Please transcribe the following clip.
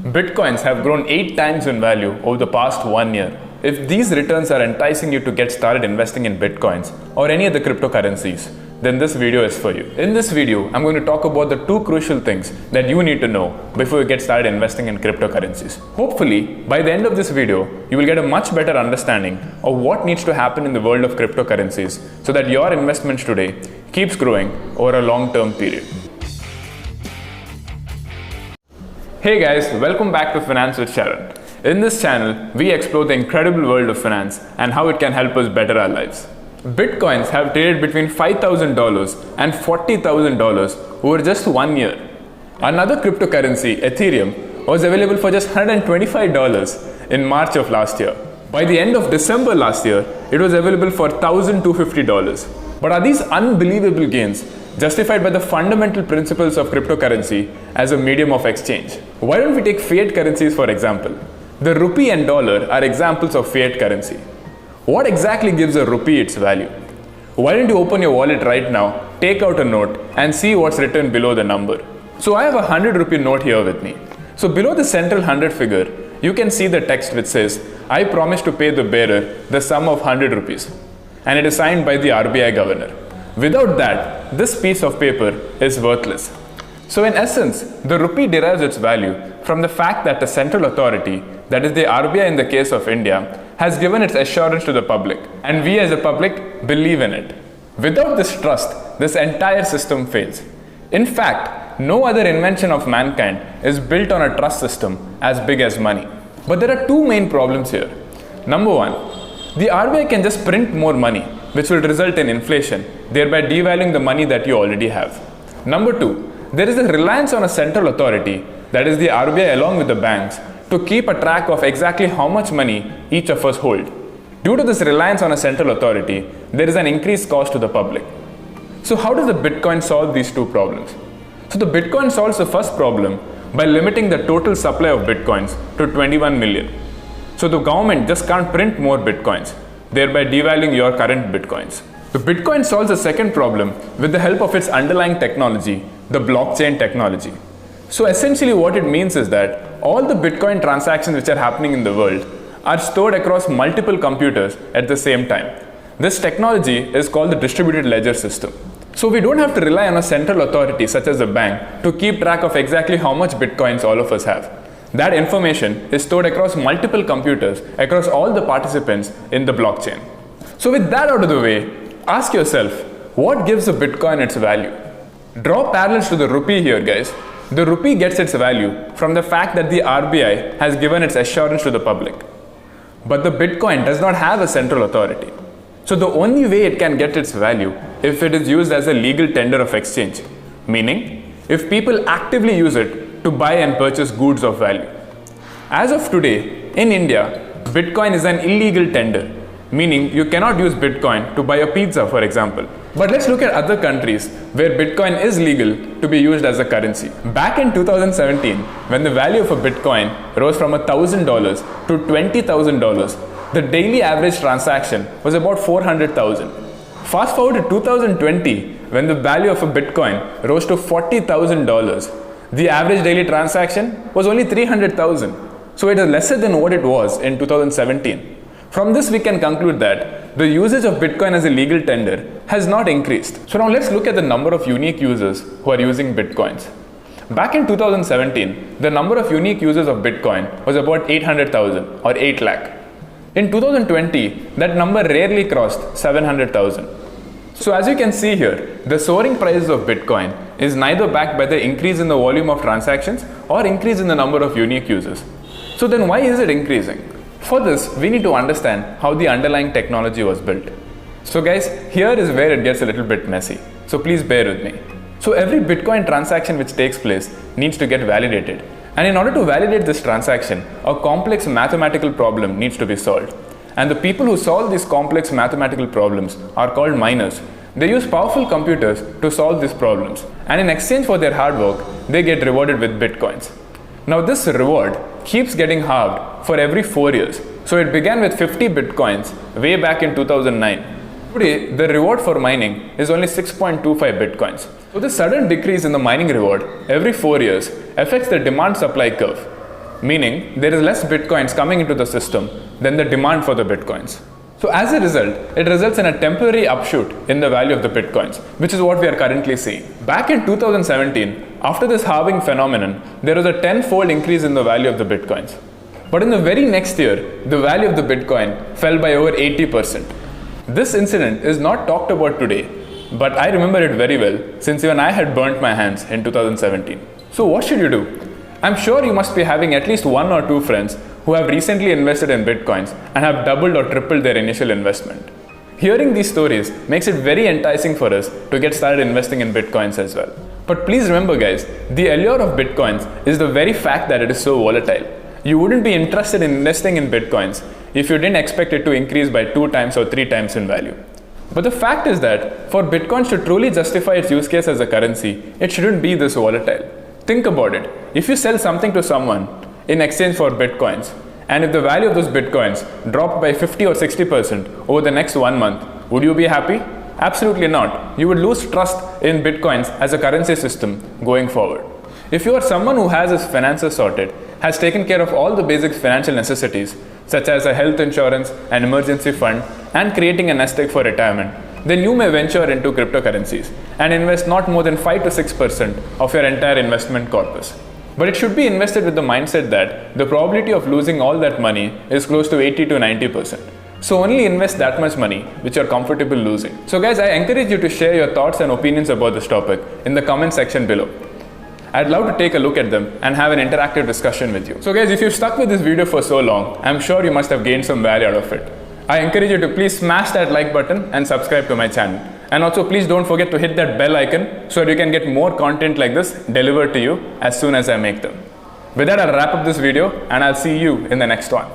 Bitcoins have grown 8 times in value over the past 1 year. If these returns are enticing you to get started investing in Bitcoins or any other cryptocurrencies, then this video is for you. In this video, I'm going to talk about the 2 crucial things that you need to know before you get started investing in cryptocurrencies. Hopefully, by the end of this video, you will get a much better understanding of what needs to happen in the world of cryptocurrencies so that your investments today keeps growing over a long-term period. Hey guys, welcome back to Finance with Sharon. In this channel, we explore the incredible world of finance and how it can help us better our lives. Bitcoins have traded between $5,000 and $40,000 over just 1 year. Another cryptocurrency, Ethereum, was available for just $125 in March of last year. By the end of December last year, it was available for $1,250. But are these unbelievable gains justified by the fundamental principles of cryptocurrency as a medium of exchange? Why don't we take fiat currencies for example? The rupee and dollar are examples of fiat currency. What exactly gives a rupee its value? Why don't you open your wallet right now, take out a note and see what's written below the number. So I have a 100 rupee note here with me. So below the central 100 figure, you can see the text which says, I promise to pay the bearer the sum of 100 rupees. And it is signed by the RBI governor. Without that, this piece of paper is worthless. So in essence, the rupee derives its value from the fact that the central authority, that is the RBI in the case of India, has given its assurance to the public, and we as a public believe in it. Without this trust, this entire system fails. In fact, no other invention of mankind is built on a trust system as big as money. But there are 2 main problems here. Number 1, the RBI can just print more money, which will result in inflation, thereby devaluing the money that you already have. Number 2, there is a reliance on a central authority, that is the RBI along with the banks, to keep a track of exactly how much money each of us hold. Due to this reliance on a central authority, there is an increased cost to the public. So how does the Bitcoin solve these 2 problems? So the Bitcoin solves the first problem by limiting the total supply of Bitcoins to 21 million. So the government just can't print more Bitcoins, thereby devaluing your current Bitcoins. The Bitcoin solves the second problem with the help of its underlying technology, the blockchain technology. So essentially what it means is that all the Bitcoin transactions which are happening in the world are stored across multiple computers at the same time. This technology is called the distributed ledger system. So we don't have to rely on a central authority such as a bank to keep track of exactly how much Bitcoins all of us have. That information is stored across multiple computers across all the participants in the blockchain. So with that out of the way, ask yourself, what gives a Bitcoin its value? Draw parallels to the rupee here guys. The rupee gets its value from the fact that the RBI has given its assurance to the public. But the Bitcoin does not have a central authority. So the only way it can get its value if it is used as a legal tender of exchange. Meaning, if people actively use it to buy and purchase goods of value. As of today, in India, Bitcoin is an illegal tender, meaning you cannot use Bitcoin to buy a pizza, for example. But let's look at other countries where Bitcoin is legal to be used as a currency. Back in 2017, when the value of a Bitcoin rose from $1,000 to $20,000, the daily average transaction was about 400,000. Fast forward to 2020, when the value of a Bitcoin rose to $40,000, the average daily transaction was only 300,000. So it is lesser than what it was in 2017. From this we can conclude that the usage of Bitcoin as a legal tender has not increased. So now let's look at the number of unique users who are using Bitcoins. Back in 2017, the number of unique users of Bitcoin was about 800,000 or 8 lakh. In 2020, that number rarely crossed 700,000. So as you can see here, the soaring prices of Bitcoin is neither backed by the increase in the volume of transactions or increase in the number of unique users. So then why is it increasing? For this, we need to understand how the underlying technology was built. So guys, here is where it gets a little bit messy. So please bear with me. So every Bitcoin transaction which takes place needs to get validated. And in order to validate this transaction, a complex mathematical problem needs to be solved. And the people who solve these complex mathematical problems are called miners. They use powerful computers to solve these problems. And in exchange for their hard work, they get rewarded with Bitcoins. Now this reward keeps getting halved for every 4 years. So it began with 50 Bitcoins way back in 2009. Today, the reward for mining is only 6.25 Bitcoins. So the sudden decrease in the mining reward every 4 years affects the demand-supply curve. meaning there is less bitcoins coming into the system than the demand for the bitcoins. So as a result, it results in a temporary upshoot in the value of the bitcoins, which is what we are currently seeing. Back in 2017, after this halving phenomenon, there was a 10-fold increase in the value of the bitcoins. But in the very next year, the value of the bitcoin fell by over 80%. This incident is not talked about today, but I remember it very well since even I had burnt my hands in 2017. So what should you do? I'm sure you must be having at least one or two friends who have recently invested in bitcoins and have doubled or tripled their initial investment. Hearing these stories makes it very enticing for us to get started investing in bitcoins as well. But please remember guys, the allure of bitcoins is the very fact that it is so volatile. You wouldn't be interested in investing in bitcoins if you didn't expect it to increase by 2 times or 3 times in value. But the fact is that for bitcoins to truly justify its use case as a currency, it shouldn't be this volatile. Think about it. If you sell something to someone in exchange for bitcoins, and if the value of those bitcoins dropped by 50 or 60% over the next 1 month, would you be happy? Absolutely not. You would lose trust in bitcoins as a currency system going forward. If you are someone who has his finances sorted, has taken care of all the basic financial necessities, such as a health insurance, an emergency fund, and creating a nest egg for retirement, then you may venture into cryptocurrencies and invest not more than 5 to 6% of your entire investment corpus. But it should be invested with the mindset that the probability of losing all that money is close to 80 to 90%. So only invest that much money which you are comfortable losing. So guys, I encourage you to share your thoughts and opinions about this topic in the comment section below. I'd love to take a look at them and have an interactive discussion with you. So guys, if you've stuck with this video for so long, I'm sure you must have gained some value out of it. I encourage you to please smash that like button and subscribe to my channel. And also please don't forget to hit that bell icon so that you can get more content like this delivered to you as soon as I make them. With that, I'll wrap up this video and I'll see you in the next one.